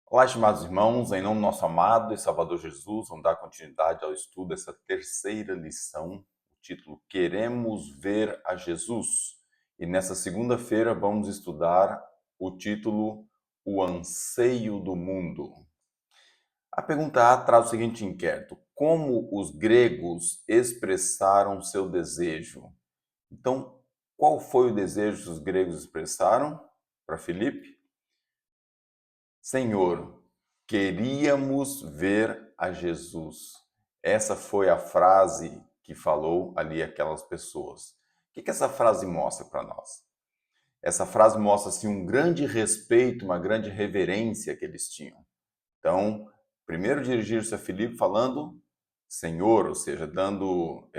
Olá, estimados irmãos, em nome do nosso amado e Salvador Jesus, vamos dar continuidade ao estudo dessa terceira lição, o título Queremos Ver a Jesus. E nessa segunda-feira vamos estudar o título O Anseio do Mundo. A pergunta A traz o seguinte inquérito: como os gregos expressaram seu desejo? Então, qual foi o desejo que os gregos expressaram para Filipe? Senhor, queríamos ver a Jesus. Essa foi a frase que falou ali aquelas pessoas. O que essa frase mostra para nós? Essa frase mostra assim, um grande respeito, uma grande reverência que eles tinham. Então, primeiro dirigir-se a Filipe falando Senhor, ou seja, dando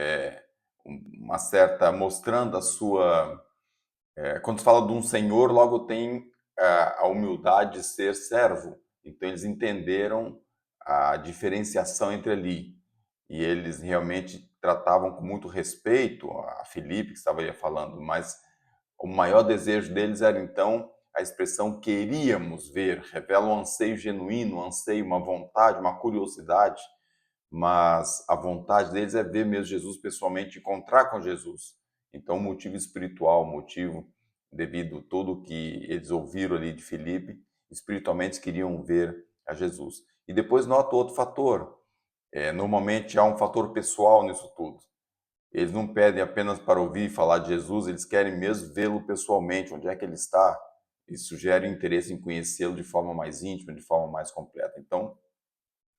uma certa, mostrando a sua. Quando se fala de um senhor, logo tem a humildade de ser servo. Então, eles entenderam a diferenciação entre ali. E eles realmente tratavam com muito respeito a Filipe, que estava aí falando, mas o maior desejo deles era, então, a expressão queríamos ver, revela um anseio genuíno, um anseio, uma vontade, uma curiosidade, mas a vontade deles é ver mesmo Jesus pessoalmente, encontrar com Jesus. Então, o motivo espiritual, o motivo devido a tudo o que eles ouviram ali de Filipe, espiritualmente queriam ver a Jesus. E depois nota outro fator. Normalmente há um fator pessoal nisso tudo. Eles não pedem apenas para ouvir falar de Jesus, eles querem mesmo vê-lo pessoalmente, onde é que ele está. Isso gera interesse em conhecê-lo de forma mais íntima, de forma mais completa. Então,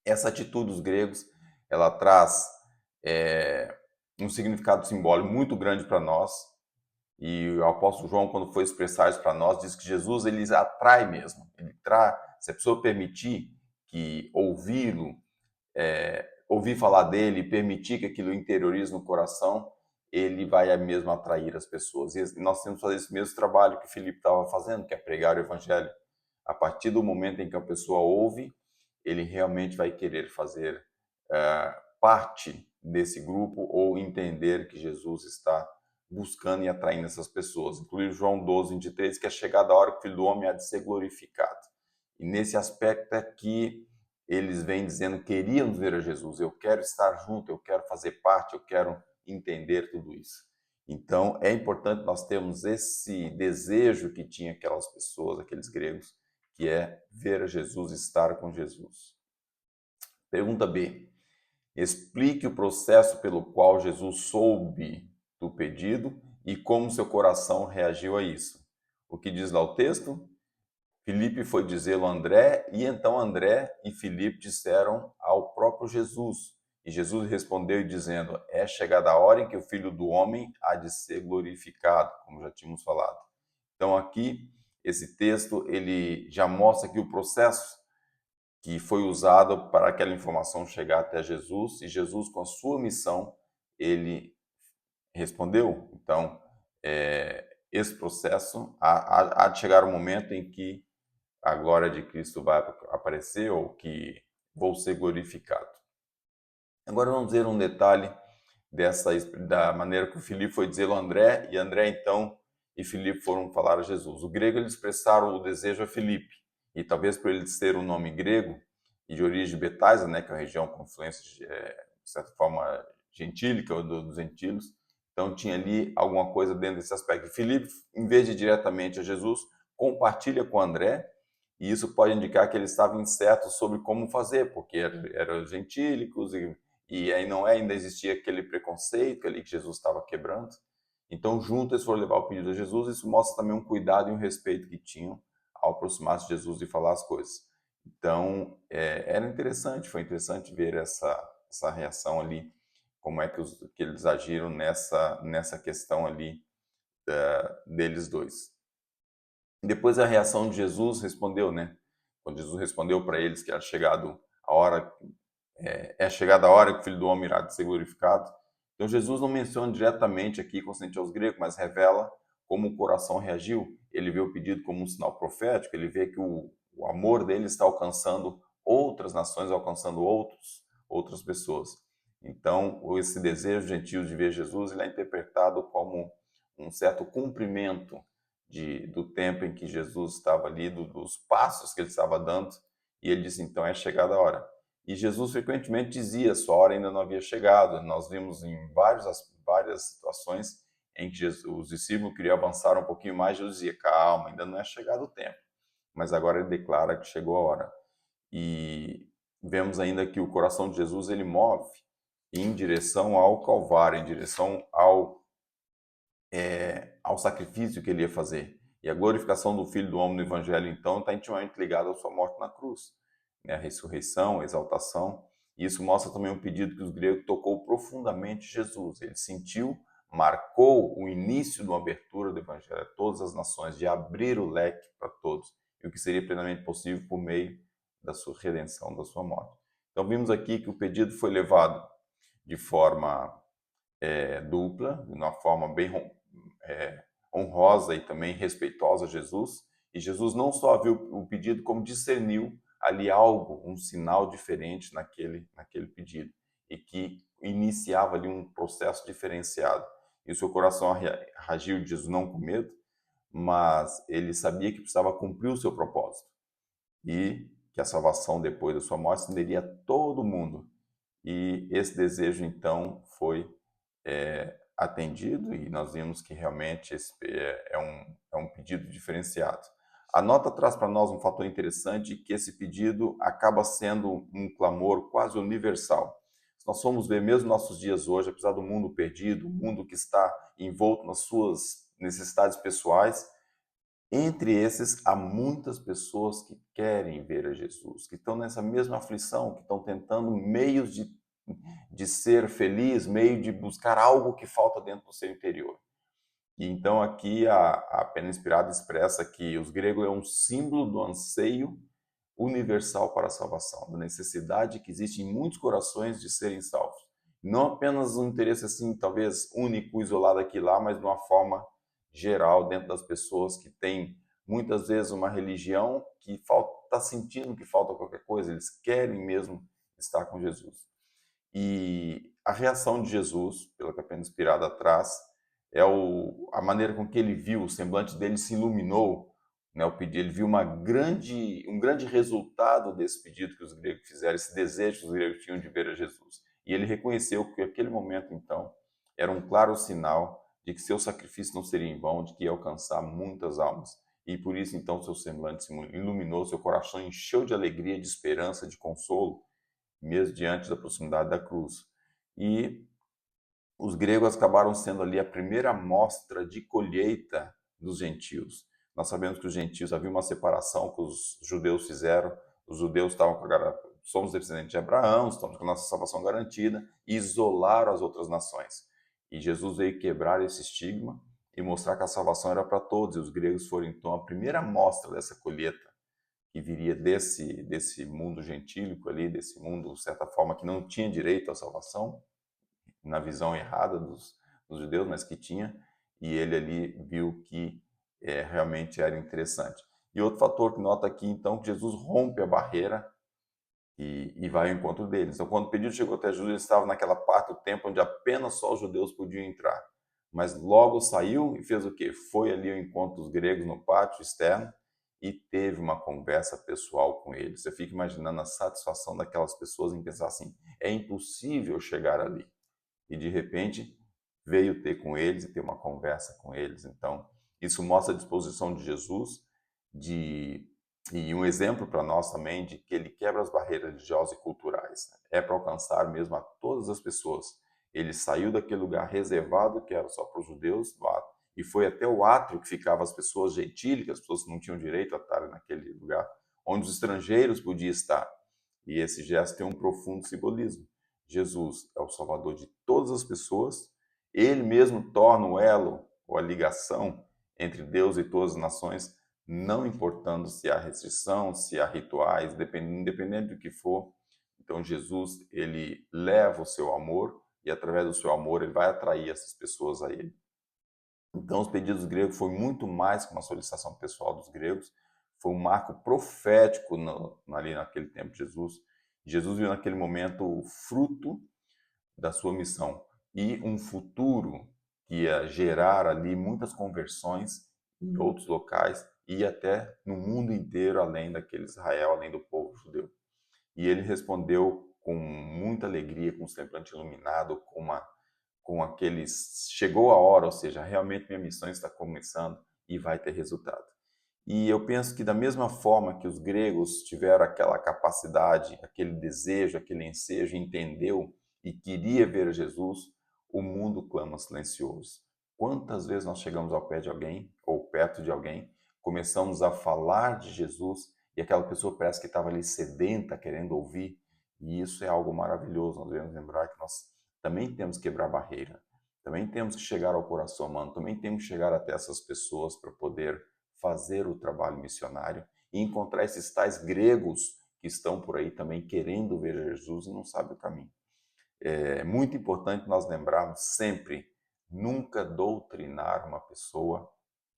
essa atitude dos gregos, ela traz um significado simbólico muito grande para nós. E o apóstolo João, quando foi expressar isso para nós, diz que Jesus ele atrai mesmo. Ele traz, se a pessoa permitir que ouvi-lo, ouvir falar dele, permitir que aquilo interiorize no coração, ele vai mesmo atrair as pessoas. E nós temos que fazer esse mesmo trabalho que o Filipe estava fazendo, que é pregar o evangelho. A partir do momento em que a pessoa ouve, ele realmente vai querer fazer parte desse grupo ou entender que Jesus está buscando e atraindo essas pessoas. Inclusive João 12, 23, que é chegada a hora que o Filho do Homem há de ser glorificado. E nesse aspecto é que eles vêm dizendo, queríamos ver a Jesus, eu quero estar junto, eu quero fazer parte, eu quero entender tudo isso. Então, é importante nós termos esse desejo que tinha aquelas pessoas, aqueles gregos, que é ver a Jesus, estar com Jesus. Pergunta B. Explique o processo pelo qual Jesus soube do pedido e como seu coração reagiu a isso. O que diz lá o texto? Filipe foi dizê-lo a André, e então André e Filipe disseram ao próprio Jesus. E Jesus respondeu dizendo: é chegada a hora em que o Filho do Homem há de ser glorificado, como já tínhamos falado. Então aqui esse texto ele já mostra que o processo que foi usado para aquela informação chegar até Jesus, e Jesus, com a sua missão, ele respondeu. Então, esse processo há de chegar o momento em que a glória de Cristo vai aparecer ou que vou ser glorificado. Agora vamos ver um detalhe da maneira que o Filipe foi dizer ao André, e André então e Filipe foram falar a Jesus. O grego eles expressaram o desejo a Filipe, e talvez por ele ser um nome grego e de origem de Betsaida, né, que é uma região com influência de certa forma gentílica ou dos gentilos, então tinha ali alguma coisa dentro desse aspecto. E Filipe, em vez de ir diretamente a Jesus, compartilha com André, e isso pode indicar que ele estava incerto sobre como fazer, porque eram gentílicos e aí não ainda existia aquele preconceito ali que Jesus estava quebrando. Então, juntos eles foram levar o pedido a Jesus. Isso mostra também um cuidado e um respeito que tinham ao aproximar-se de Jesus e falar as coisas. Então, era interessante, foi interessante ver essa reação ali, como é que eles agiram nessa questão ali deles dois. Depois a reação de Jesus respondeu, né? Quando Jesus respondeu para eles que era chegado a hora chegada a hora que o Filho do Homem irá de ser glorificado. Então Jesus não menciona diretamente aqui consciente aos gregos, mas revela como o coração reagiu. Ele vê o pedido como um sinal profético, ele vê que o amor dele está alcançando outras nações, alcançando outras pessoas. Então, esse desejo gentil de ver Jesus, ele é interpretado como um certo cumprimento do tempo em que Jesus estava ali, dos passos que ele estava dando, E ele disse, então é chegada a hora. E Jesus frequentemente dizia, sua hora ainda não havia chegado. Nós vimos em várias situações em que os discípulos queriam avançar um pouquinho mais, Jesus dizia, calma, ainda não é chegado o tempo. Mas agora ele declara que chegou a hora. E vemos ainda que o coração de Jesus ele move em direção ao Calvário, em direção ao sacrifício que ele ia fazer. E a glorificação do Filho do Homem no Evangelho, então, está intimamente ligada à sua morte na cruz. A ressurreição, a exaltação. E isso mostra também um pedido que os gregos tocou profundamente Jesus. Ele sentiu, marcou o início de uma abertura do Evangelho a todas as nações, de abrir o leque para todos. E o que seria plenamente possível por meio da sua redenção, da sua morte. Então, vimos aqui que o pedido foi levado de forma dupla, de uma forma bem honrosa e também respeitosa a Jesus. E Jesus não só viu o pedido, como discerniu ali algo, um sinal diferente naquele pedido. E que iniciava ali um processo diferenciado. E o seu coração reagiu de Jesus não com medo, mas ele sabia que precisava cumprir o seu propósito. E que a salvação depois da sua morte estenderia a todo mundo. E esse desejo, então, foi atendido e nós vimos que realmente esse é um pedido diferenciado. A nota traz para nós um fator interessante, que esse pedido acaba sendo um clamor quase universal. Se nós formos ver mesmo nossos dias hoje, apesar do mundo perdido, o mundo que está envolto nas suas necessidades pessoais, entre esses há muitas pessoas que querem ver a Jesus, que estão nessa mesma aflição, que estão tentando meios de ser feliz, meio de buscar algo que falta dentro do seu interior. E então aqui a Pena Inspirada expressa que os gregos é um símbolo do anseio universal para a salvação, da necessidade que existe em muitos corações de serem salvos. Não apenas um interesse assim, talvez único, isolado aqui e lá, mas de uma forma geral dentro das pessoas que têm muitas vezes uma religião que está sentindo que falta qualquer coisa, eles querem mesmo estar com Jesus. E a reação de Jesus, pela que a Pena Inspirada traz, é a maneira com que ele viu, o semblante dele se iluminou, né, o pedido, ele viu um grande resultado desse pedido que os gregos fizeram, esse desejo que os gregos tinham de ver a Jesus. E ele reconheceu que aquele momento, então, era um claro sinal de que seu sacrifício não seria em vão, de que ia alcançar muitas almas. E por isso, então, seu semblante se iluminou, seu coração encheu de alegria, de esperança, de consolo, mesmo diante da proximidade da cruz. E os gregos acabaram sendo ali a primeira amostra de colheita dos gentios. Nós sabemos que os gentios, havia uma separação que os judeus fizeram, os judeus estavam com somos descendentes de Abraão, estamos com a nossa salvação garantida, e isolaram as outras nações. E Jesus veio quebrar esse estigma e mostrar que a salvação era para todos, e os gregos foram então a primeira amostra dessa colheita que viria desse mundo gentílico ali, desse mundo, de certa forma, que não tinha direito à salvação, na visão errada dos judeus, mas que tinha, e ele ali viu que realmente era interessante. E outro fator que nota aqui, então, que Jesus rompe a barreira e vai ao encontro deles. Então, quando o pedido chegou até Jesus, ele estava naquela parte do templo onde apenas só os judeus podiam entrar. Mas logo saiu e fez o quê? Foi ali ao encontro dos gregos no pátio externo e teve uma conversa pessoal com eles. Você fica imaginando a satisfação daquelas pessoas em pensar assim, é impossível chegar ali. E de repente veio ter com eles e ter uma conversa com eles. Então, isso mostra a disposição de Jesus e um exemplo para nós também de que ele quebra as barreiras religiosas e culturais. É para alcançar mesmo a todas as pessoas. Ele saiu daquele lugar reservado que era só para os judeus e foi até o átrio que ficavam as pessoas gentílicas, as pessoas que não tinham direito a estar naquele lugar, onde os estrangeiros podiam estar. E esse gesto tem um profundo simbolismo. Jesus é o Salvador de todas as pessoas, ele mesmo torna o elo ou a ligação entre Deus e todas as nações, não importando se há restrição, se há rituais, independente do que for. Então Jesus, ele leva o seu amor e através do seu amor ele vai atrair essas pessoas a ele. Então os pedidos gregos foi muito mais que uma solicitação pessoal dos gregos, foi um marco profético ali naquele tempo de Jesus. Jesus viu naquele momento o fruto da sua missão e um futuro que ia gerar ali muitas conversões em outros locais e até no mundo inteiro, além daquele Israel, além do povo judeu. E ele respondeu com muita alegria, com o semblante iluminado, com aqueles... Chegou a hora, ou seja, realmente minha missão está começando e vai ter resultado. E eu penso que da mesma forma que os gregos tiveram aquela capacidade, aquele desejo, aquele ensejo, entendeu e queria ver Jesus, o mundo clama silencioso. Quantas vezes nós chegamos ao pé de alguém ou perto de alguém, começamos a falar de Jesus e aquela pessoa parece que estava ali sedenta, querendo ouvir, e isso é algo maravilhoso. Nós devemos lembrar que nós também temos que quebrar barreira, também temos que chegar ao coração humano, também temos que chegar até essas pessoas para poder fazer o trabalho missionário e encontrar esses tais gregos que estão por aí também querendo ver Jesus e não sabem o caminho. É muito importante nós lembrarmos sempre, nunca doutrinar uma pessoa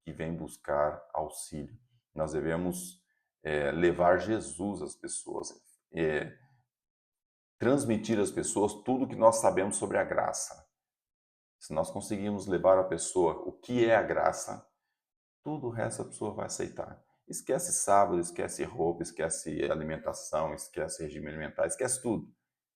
que vem buscar auxílio. Nós devemos levar Jesus às pessoas, transmitir às pessoas tudo que nós sabemos sobre a graça. Se nós conseguirmos levar a pessoa o que é a graça, tudo o resto a pessoa vai aceitar. Esquece sábado, esquece roupa, esquece alimentação, esquece regime alimentar, esquece tudo.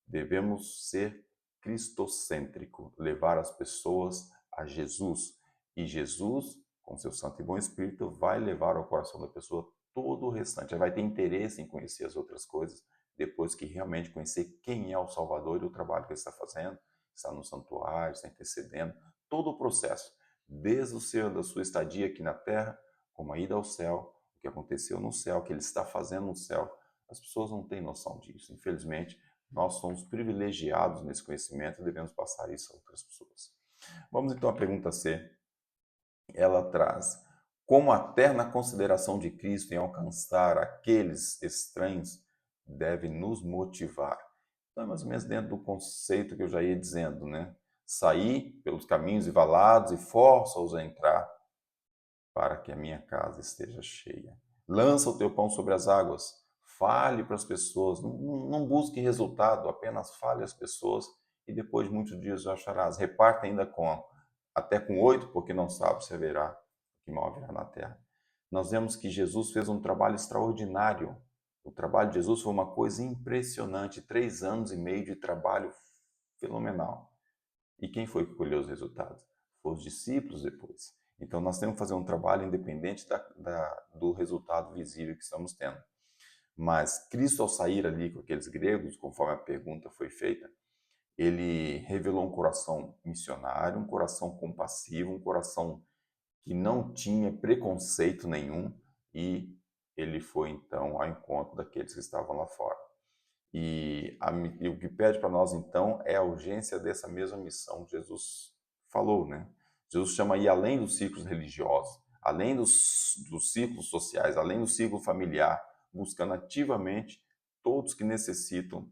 Devemos ser cristocêntrico, levar as pessoas a Jesus. E Jesus, com seu Santo e Bom Espírito, vai levar ao coração da pessoa todo o restante. Ela vai ter interesse em conhecer as outras coisas, depois que realmente conhecer quem é o Salvador e o trabalho que ele está fazendo, está no santuário, está intercedendo, todo o processo desde o seu, da sua estadia aqui na Terra, como a ida ao céu, o que aconteceu no céu, o que ele está fazendo no céu. As pessoas não têm noção disso. Infelizmente, nós somos privilegiados nesse conhecimento e devemos passar isso a outras pessoas. Vamos então à pergunta C. Ela traz: como a terna consideração de Cristo em alcançar aqueles estranhos deve nos motivar? Então, é mais ou menos dentro do conceito que eu já ia dizendo, né? Saí pelos caminhos e valados e força-os a entrar para que a minha casa esteja cheia. Lança o teu pão sobre as águas. Fale para as pessoas. Não busque resultado, apenas fale às pessoas e depois de muitos dias já acharás. Reparta ainda até com 8, porque não sabe se haverá que mal haverá na terra. Nós vemos que Jesus fez um trabalho extraordinário. O trabalho de Jesus foi uma coisa impressionante. 3 anos e meio de trabalho fenomenal. E quem foi que colheu os resultados? Foram os discípulos depois. Então nós temos que fazer um trabalho independente do resultado visível que estamos tendo. Mas Cristo, ao sair ali com aqueles gregos, conforme a pergunta foi feita, ele revelou um coração missionário, um coração compassivo, um coração que não tinha preconceito nenhum, e ele foi então ao encontro daqueles que estavam lá fora. E o que pede para nós, então, é a urgência dessa mesma missão que Jesus falou, né? Jesus chama ir além dos círculos religiosos, além dos círculos sociais, além do círculo familiar, buscando ativamente todos que necessitam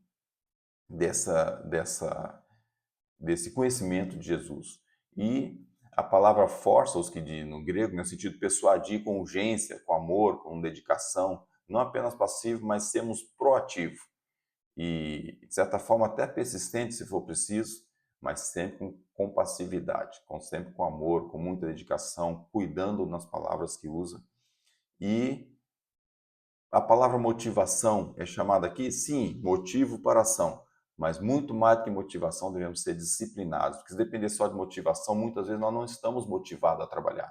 desse conhecimento de Jesus. E a palavra força, os que no grego, no sentido de persuadir com urgência, com amor, com dedicação, não apenas passivo, mas sermos proativos e, de certa forma, até persistente, se for preciso, mas sempre com compassividade, sempre com amor, com muita dedicação, cuidando nas palavras que usa. E a palavra motivação é chamada aqui, sim, motivo para ação, mas muito mais do que motivação, devemos ser disciplinados, porque se depender só de motivação, muitas vezes nós não estamos motivados a trabalhar.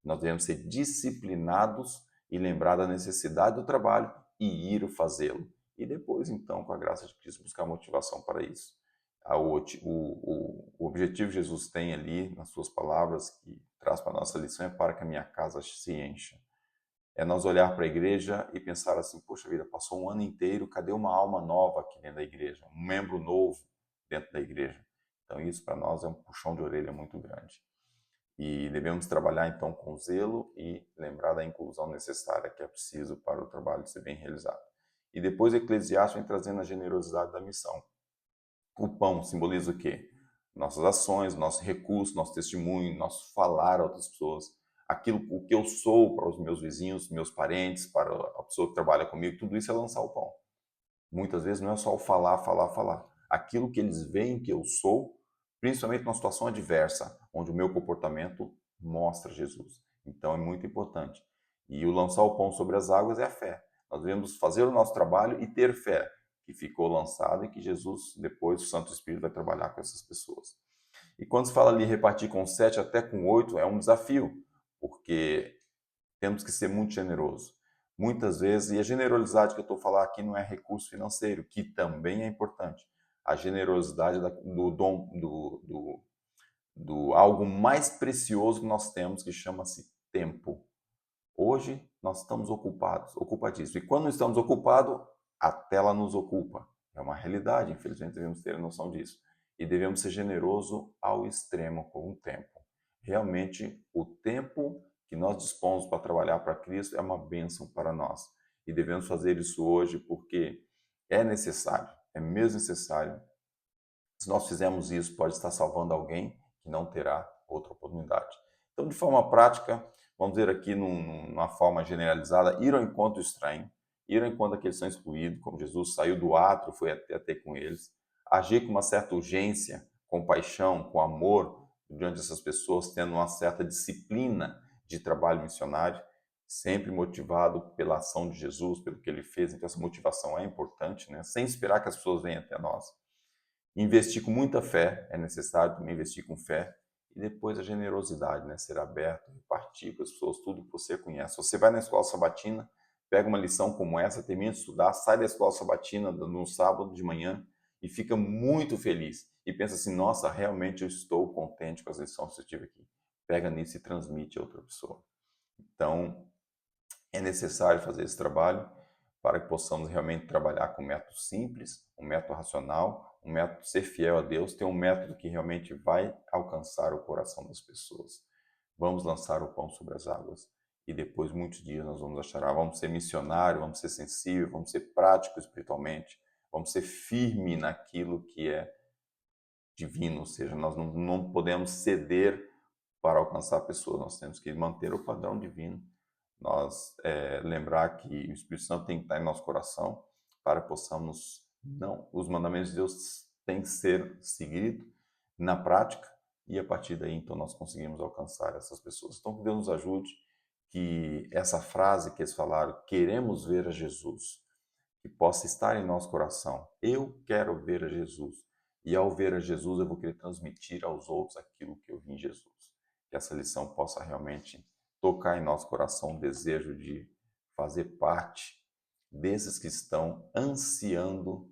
Nós devemos ser disciplinados e lembrar da necessidade do trabalho e ir fazê-lo. E depois, então, com a graça de Cristo, buscar motivação para isso. O objetivo que Jesus tem ali, nas suas palavras, que traz para a nossa lição, é para que a minha casa se encha. É nós olhar para a igreja e pensar assim, poxa vida, passou um ano inteiro, cadê uma alma nova aqui dentro da igreja? Um membro novo dentro da igreja? Então isso para nós é um puxão de orelha muito grande. E devemos trabalhar então com zelo e lembrar da inclusão necessária que é preciso para o trabalho ser bem realizado. E depois o Eclesiastes vem trazendo a generosidade da missão. O pão simboliza o quê? Nossas ações, nosso recurso, nosso testemunho, nosso falar a outras pessoas, aquilo o que eu sou para os meus vizinhos, meus parentes, para a pessoa que trabalha comigo, tudo isso é lançar o pão. Muitas vezes não é só o falar, falar, falar. Aquilo que eles veem que eu sou, principalmente numa situação adversa, onde o meu comportamento mostra Jesus. Então é muito importante. E o lançar o pão sobre as águas é a fé. Nós devemos fazer o nosso trabalho e ter fé, que ficou lançado e que Jesus, depois, o Santo Espírito vai trabalhar com essas pessoas. E quando se fala ali repartir com 7 até com 8, é um desafio, porque temos que ser muito generosos. Muitas vezes, e a generosidade que eu estou falando aqui não é recurso financeiro, que também é importante. A generosidade do dom, do algo mais precioso que nós temos, que chama-se tempo. Hoje nós estamos ocupados, ocupadíssimos. E quando estamos ocupados, a tela nos ocupa. É uma realidade, infelizmente devemos ter noção disso. E devemos ser generosos ao extremo com o tempo. Realmente, o tempo que nós dispomos para trabalhar para Cristo é uma bênção para nós. E devemos fazer isso hoje porque é necessário, é mesmo necessário. Se nós fizermos isso, pode estar salvando alguém que não terá outra oportunidade. Então, de forma prática, vamos ver aqui numa forma generalizada, ir ao encontro estranho, ir ao encontro daqueles que são excluídos, como Jesus saiu do átrio, foi até ter com eles, agir com uma certa urgência, com paixão, com amor, diante dessas pessoas, tendo uma certa disciplina de trabalho missionário, sempre motivado pela ação de Jesus, pelo que ele fez. Então, essa motivação é importante, né? Sem esperar que as pessoas venham até nós. Investir com muita fé, é necessário também investir com fé. E depois a generosidade, né? Ser aberto, repartir com as pessoas tudo que você conhece. Você vai na escola sabatina, pega uma lição como essa, termina de estudar, sai da escola sabatina no sábado de manhã e fica muito feliz. E pensa assim, nossa, realmente eu estou contente com as lições que eu tive aqui. Pega nisso e transmite a outra pessoa. Então, é necessário fazer esse trabalho para que possamos realmente trabalhar com um método simples, um método racional, um método ser fiel a Deus, ter um método que realmente vai alcançar o coração das pessoas. Vamos lançar o pão sobre as águas e depois, muitos dias, nós vamos achar, vamos ser missionários, vamos ser sensíveis, vamos ser práticos espiritualmente, vamos ser firmes naquilo que é divino, ou seja, nós não podemos ceder para alcançar pessoas, nós temos que manter o padrão divino, nós lembrar que o Espírito Santo tem que estar em nosso coração para que possamos, não, os mandamentos de Deus têm que ser seguidos na prática e a partir daí então nós conseguimos alcançar essas pessoas. Então que Deus nos ajude, que essa frase que eles falaram, queremos ver a Jesus, que possa estar em nosso coração. Eu quero ver a Jesus. E ao ver a Jesus, eu vou querer transmitir aos outros aquilo que eu vi em Jesus. Que essa lição possa realmente tocar em nosso coração o desejo de fazer parte desses que estão ansiando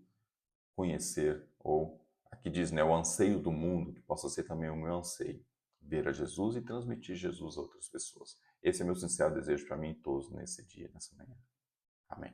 conhecer, ou aqui diz, né, o anseio do mundo, que possa ser também o meu anseio, ver a Jesus e transmitir Jesus a outras pessoas. Esse é meu sincero desejo para mim e todos nesse dia, nessa manhã. Amém.